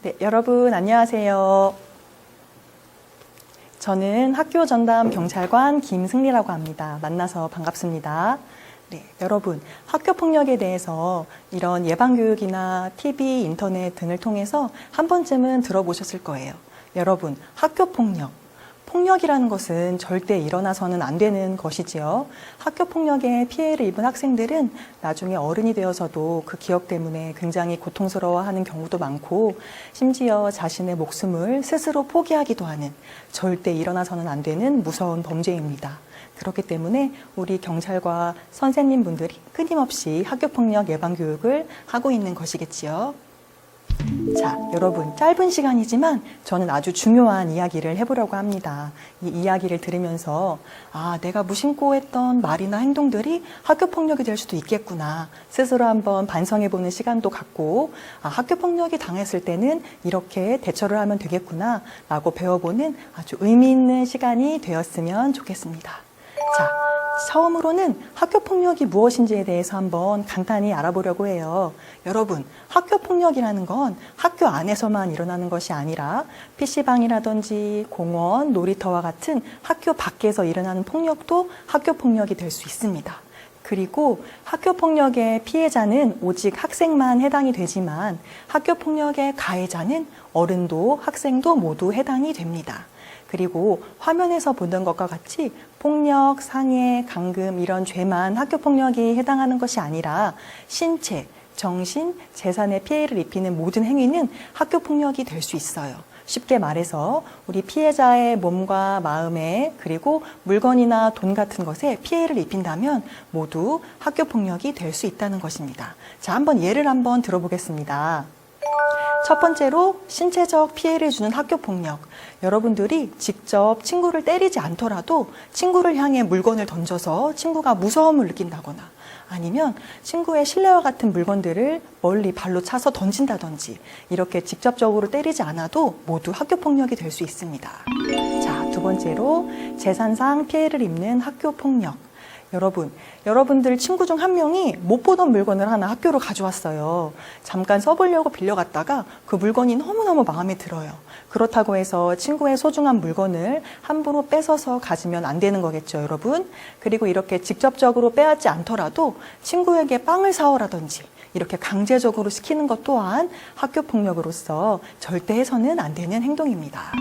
네, 여러분 안녕하세요. 저는 학교 전담 경찰관 김승리라고 합니다. 만나서 반갑습니다. 네, 여러분 학교 폭력에 대해서 이런 예방교육이나 TV, 인터넷 등을 통해서 한 번쯤은 들어보셨을 거예요. 여러분 학교 폭력이라는 것은 절대 일어나서는 안 되는 것이지요. 학교 폭력에 피해를 입은 학생들은 나중에 어른이 되어서도 그 기억 때문에 굉장히 고통스러워하는 경우도 많고 심지어 자신의 목숨을 스스로 포기하기도 하는 절대 일어나서는 안 되는 무서운 범죄입니다. 그렇기 때문에 우리 경찰과 선생님분들이 끊임없이 학교 폭력 예방 교육을 하고 있는 것이겠지요. 자, 여러분 짧은 시간이지만 저는 아주 중요한 이야기를 해보려고 합니다. 이 이야기를 들으면서 내가 무심코 했던 말이나 행동들이 학교폭력이 될 수도 있겠구나 스스로 한번 반성해보는 시간도 갖고 학교폭력이 당했을 때는 이렇게 대처를 하면 되겠구나 라고 배워보는 아주 의미 있는 시간이 되었으면 좋겠습니다. 자, 처음으로는 학교폭력이 무엇인지에 대해서 한번 간단히 알아보려고 해요. 여러분, 학교폭력이라는 건 학교 안에서만 일어나는 것이 아니라 PC방이라든지 공원, 놀이터와 같은 학교 밖에서 일어나는 폭력도 학교폭력이 될 수 있습니다. 그리고 학교폭력의 피해자는 오직 학생만 해당이 되지만 학교폭력의 가해자는 어른도 학생도 모두 해당이 됩니다. 그리고 화면에서 보던 것과 같이 폭력, 상해, 감금 이런 죄만 학교폭력이 해당하는 것이 아니라 신체, 정신, 재산에 피해를 입히는 모든 행위는 학교폭력이 될 수 있어요. 쉽게 말해서 우리 피해자의 몸과 마음에 그리고 물건이나 돈 같은 것에 피해를 입힌다면 모두 학교폭력이 될 수 있다는 것입니다. 자, 예를 한번 들어보겠습니다. 첫 번째로 신체적 피해를 주는 학교폭력. 여러분들이 직접 친구를 때리지 않더라도 친구를 향해 물건을 던져서 친구가 무서움을 느낀다거나 아니면 친구의 실내와 같은 물건들을 멀리 발로 차서 던진다든지 이렇게 직접적으로 때리지 않아도 모두 학교폭력이 될 수 있습니다. 자, 두 번째로 재산상 피해를 입는 학교폭력. 여러분들 친구 중 한 명이 못 보던 물건을 하나 학교로 가져왔어요. 잠깐 써보려고 빌려갔다가 그 물건이 너무너무 마음에 들어요. 그렇다고 해서 친구의 소중한 물건을 함부로 뺏어서 가지면 안 되는 거겠죠, 여러분. 그리고 이렇게 직접적으로 빼앗지 않더라도 친구에게 빵을 사오라든지 이렇게 강제적으로 시키는 것 또한 학교폭력으로서 절대 해서는 안 되는 행동입니다.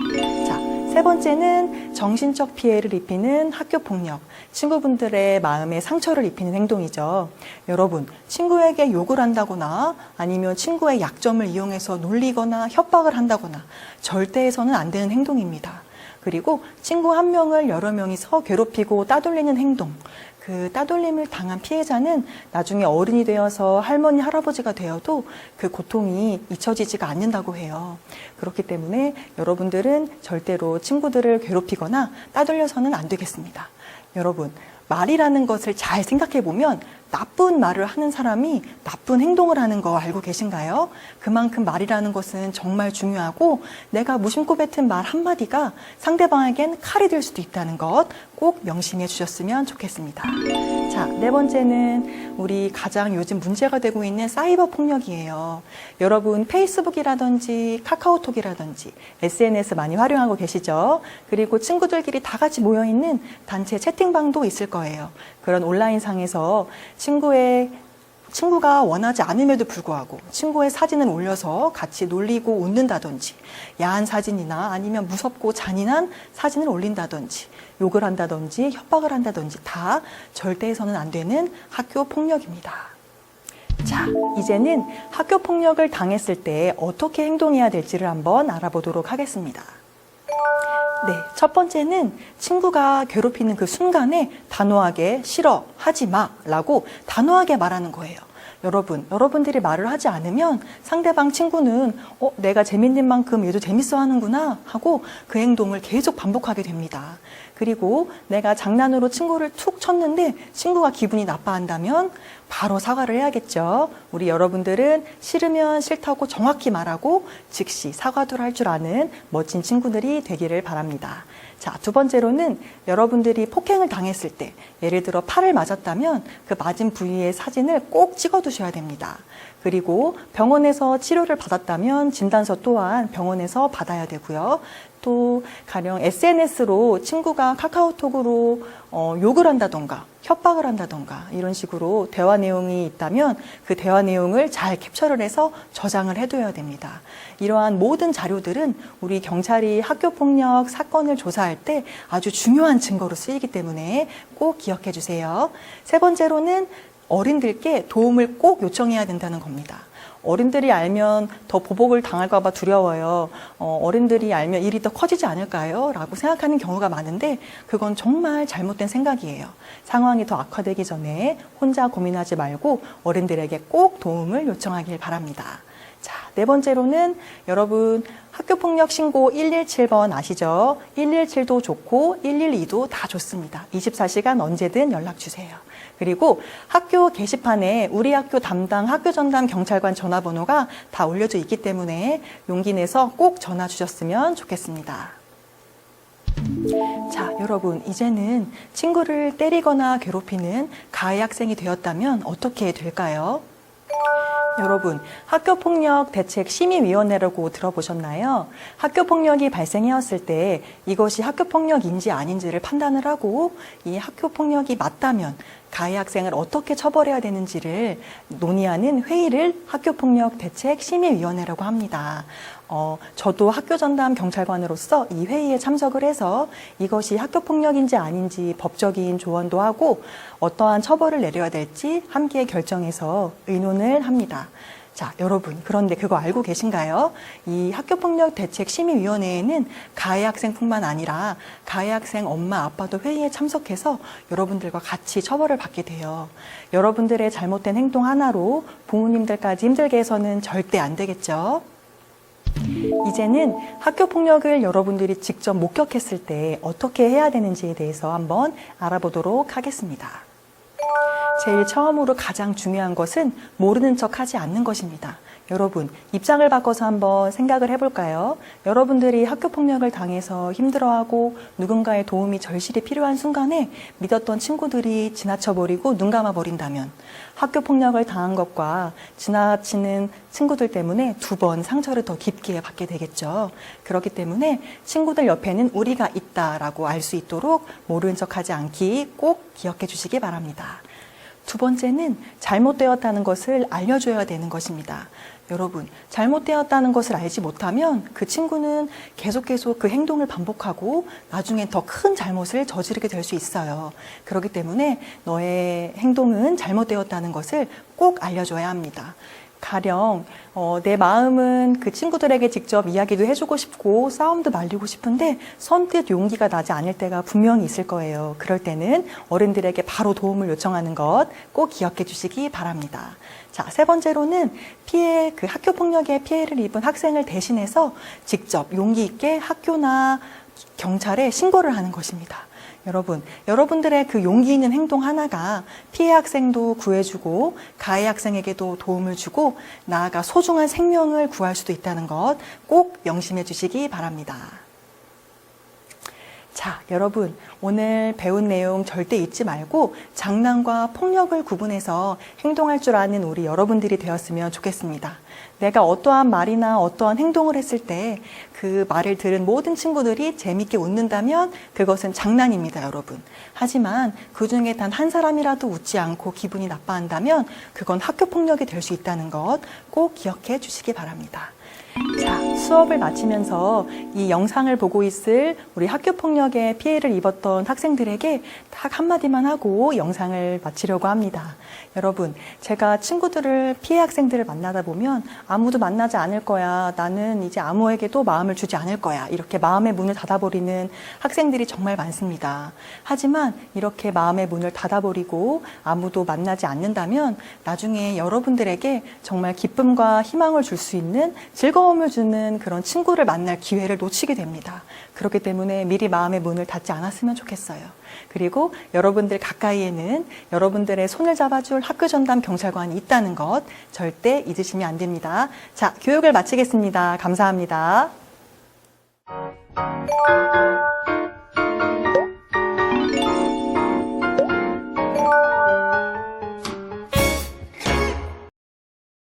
자, 세 번째는 정신적 피해를 입히는 학교폭력. 친구분들의 마음에 상처를 입히는 행동이죠. 여러분, 친구에게 욕을 한다거나 아니면 친구의 약점을 이용해서 놀리거나 협박을 한다거나 절대 해서는 안 되는 행동입니다. 그리고 친구 한 명을 여러 명이서 괴롭히고 따돌리는 행동. 그 따돌림을 당한 피해자는 나중에 어른이 되어서 할머니, 할아버지가 되어도 그 고통이 잊혀지지가 않는다고 해요. 그렇기 때문에 여러분들은 절대로 친구들을 괴롭히거나 따돌려서는 안 되겠습니다. 여러분, 말이라는 것을 잘 생각해 보면 나쁜 말을 하는 사람이 나쁜 행동을 하는 거 알고 계신가요? 그만큼 말이라는 것은 정말 중요하고 내가 무심코 뱉은 말 한마디가 상대방에겐 칼이 될 수도 있다는 것 꼭 명심해 주셨으면 좋겠습니다. 자, 네 번째는 우리 가장 요즘 문제가 되고 있는 사이버 폭력이에요. 여러분 페이스북이라든지 카카오톡이라든지 SNS 많이 활용하고 계시죠? 그리고 친구들끼리 다 같이 모여있는 단체 채팅방도 있을 거예요. 그런 온라인상에서 친구가 원하지 않음에도 불구하고 친구의 사진을 올려서 같이 놀리고 웃는다든지 야한 사진이나 아니면 무섭고 잔인한 사진을 올린다든지 욕을 한다든지 협박을 한다든지 다 절대 해서는 안 되는 학교 폭력입니다. 자, 이제는 학교 폭력을 당했을 때 어떻게 행동해야 될지를 한번 알아보도록 하겠습니다. 네, 첫 번째는 친구가 괴롭히는 그 순간에 단호하게 싫어, 하지 마 라고 단호하게 말하는 거예요. 여러분들이 말을 하지 않으면 상대방 친구는 내가 재밌는 만큼 얘도 재밌어 하는구나 하고 그 행동을 계속 반복하게 됩니다. 그리고 내가 장난으로 친구를 툭 쳤는데 친구가 기분이 나빠한다면 바로 사과를 해야겠죠. 우리 여러분들은 싫으면 싫다고 정확히 말하고 즉시 사과도 할 줄 아는 멋진 친구들이 되기를 바랍니다. 자, 두 번째로는 여러분들이 폭행을 당했을 때 예를 들어 팔을 맞았다면 그 맞은 부위의 사진을 꼭 찍어 두셔야 됩니다. 그리고 병원에서 치료를 받았다면 진단서 또한 병원에서 받아야 되고요. 또 가령 SNS로 친구가 카카오톡으로 욕을 한다던가 협박을 한다던가 이런 식으로 대화 내용이 있다면 그 대화 내용을 잘 캡처를 해서 저장을 해둬야 됩니다. 이러한 모든 자료들은 우리 경찰이 학교폭력 사건을 조사할 때 아주 중요한 증거로 쓰이기 때문에 꼭 기억해 주세요. 세 번째로는 어린들께 도움을 꼭 요청해야 된다는 겁니다. 어른들이 알면 더 보복을 당할까 봐 두려워요. 어른들이 알면 일이 더 커지지 않을까요? 라고 생각하는 경우가 많은데 그건 정말 잘못된 생각이에요. 상황이 더 악화되기 전에 혼자 고민하지 말고 어른들에게 꼭 도움을 요청하길 바랍니다. 자, 네 번째로는 여러분 학교폭력 신고 117번 아시죠? 117도 좋고 112도 다 좋습니다. 24시간 언제든 연락 주세요. 그리고 학교 게시판에 우리 학교 담당 학교 전담 경찰관 전화번호가 다 올려져 있기 때문에 용기 내서 꼭 전화 주셨으면 좋겠습니다. 자, 여러분 이제는 친구를 때리거나 괴롭히는 가해 학생이 되었다면 어떻게 될까요? 여러분, 학교폭력대책심의위원회라고 들어보셨나요? 학교폭력이 발생하였을 때 이것이 학교폭력인지 아닌지를 판단을 하고 이 학교폭력이 맞다면 가해 학생을 어떻게 처벌해야 되는지를 논의하는 회의를 학교폭력대책심의위원회라고 합니다. 저도 학교 전담 경찰관으로서 이 회의에 참석을 해서 이것이 학교폭력인지 아닌지 법적인 조언도 하고 어떠한 처벌을 내려야 될지 함께 결정해서 의논을 합니다. 자, 여러분, 그런데 그거 알고 계신가요? 이 학교폭력대책심의위원회에는 가해 학생뿐만 아니라 가해 학생 엄마, 아빠도 회의에 참석해서 여러분들과 같이 처벌을 받게 돼요. 여러분들의 잘못된 행동 하나로 부모님들까지 힘들게 해서는 절대 안 되겠죠? 이제는 학교폭력을 여러분들이 직접 목격했을 때 어떻게 해야 되는지에 대해서 한번 알아보도록 하겠습니다. 제일 처음으로 가장 중요한 것은 모르는 척 하지 않는 것입니다. 여러분, 입장을 바꿔서 한번 생각을 해볼까요? 여러분들이 학교폭력을 당해서 힘들어하고 누군가의 도움이 절실히 필요한 순간에 믿었던 친구들이 지나쳐버리고 눈 감아버린다면 학교폭력을 당한 것과 지나치는 친구들 때문에 두 번 상처를 더 깊게 받게 되겠죠. 그렇기 때문에 친구들 옆에는 우리가 있다라고 알 수 있도록 모르는 척 하지 않기 꼭 기억해 주시기 바랍니다. 두 번째는 잘못되었다는 것을 알려줘야 되는 것입니다. 여러분, 잘못되었다는 것을 알지 못하면 그 친구는 계속 그 행동을 반복하고 나중엔 더 큰 잘못을 저지르게 될 수 있어요. 그렇기 때문에 너의 행동은 잘못되었다는 것을 꼭 알려줘야 합니다. 가령 내 마음은 그 친구들에게 직접 이야기도 해주고 싶고 싸움도 말리고 싶은데 선뜻 용기가 나지 않을 때가 분명히 있을 거예요. 그럴 때는 어른들에게 바로 도움을 요청하는 것 꼭 기억해 주시기 바랍니다. 자, 세 번째로는 그 학교폭력의 피해를 입은 학생을 대신해서 직접 용기 있게 학교나 경찰에 신고를 하는 것입니다. 여러분, 여러분들의 그 용기 있는 행동 하나가 피해 학생도 구해주고 가해 학생에게도 도움을 주고 나아가 소중한 생명을 구할 수도 있다는 것 꼭 명심해 주시기 바랍니다. 자, 여러분, 오늘 배운 내용 절대 잊지 말고 장난과 폭력을 구분해서 행동할 줄 아는 우리 여러분들이 되었으면 좋겠습니다. 내가 어떠한 말이나 어떠한 행동을 했을 때 그 말을 들은 모든 친구들이 재밌게 웃는다면 그것은 장난입니다, 여러분. 하지만 그 중에 단 한 사람이라도 웃지 않고 기분이 나빠한다면 그건 학교폭력이 될 수 있다는 것 꼭 기억해 주시기 바랍니다. 자, 수업을 마치면서 이 영상을 보고 있을 우리 학교폭력에 피해를 입었던 학생들에게 딱 한마디만 하고 영상을 마치려고 합니다. 여러분, 제가 피해 학생들을 만나다 보면 아무도 만나지 않을 거야. 나는 이제 아무에게도 마음을 주지 않을 거야. 이렇게 마음의 문을 닫아버리는 학생들이 정말 많습니다. 하지만 이렇게 마음의 문을 닫아버리고 아무도 만나지 않는다면 나중에 여러분들에게 정말 기쁨과 희망을 줄 수 있는 즐거움을 주는 그런 친구를 만날 기회를 놓치게 됩니다. 그렇기 때문에 미리 마음의 문을 닫지 않았으면 좋겠어요. 그리고 여러분들 가까이에는 여러분들의 손을 잡아줄 학교 전담 경찰관이 있다는 것 절대 잊으시면 안 됩니다. 자, 교육을 마치겠습니다. 감사합니다.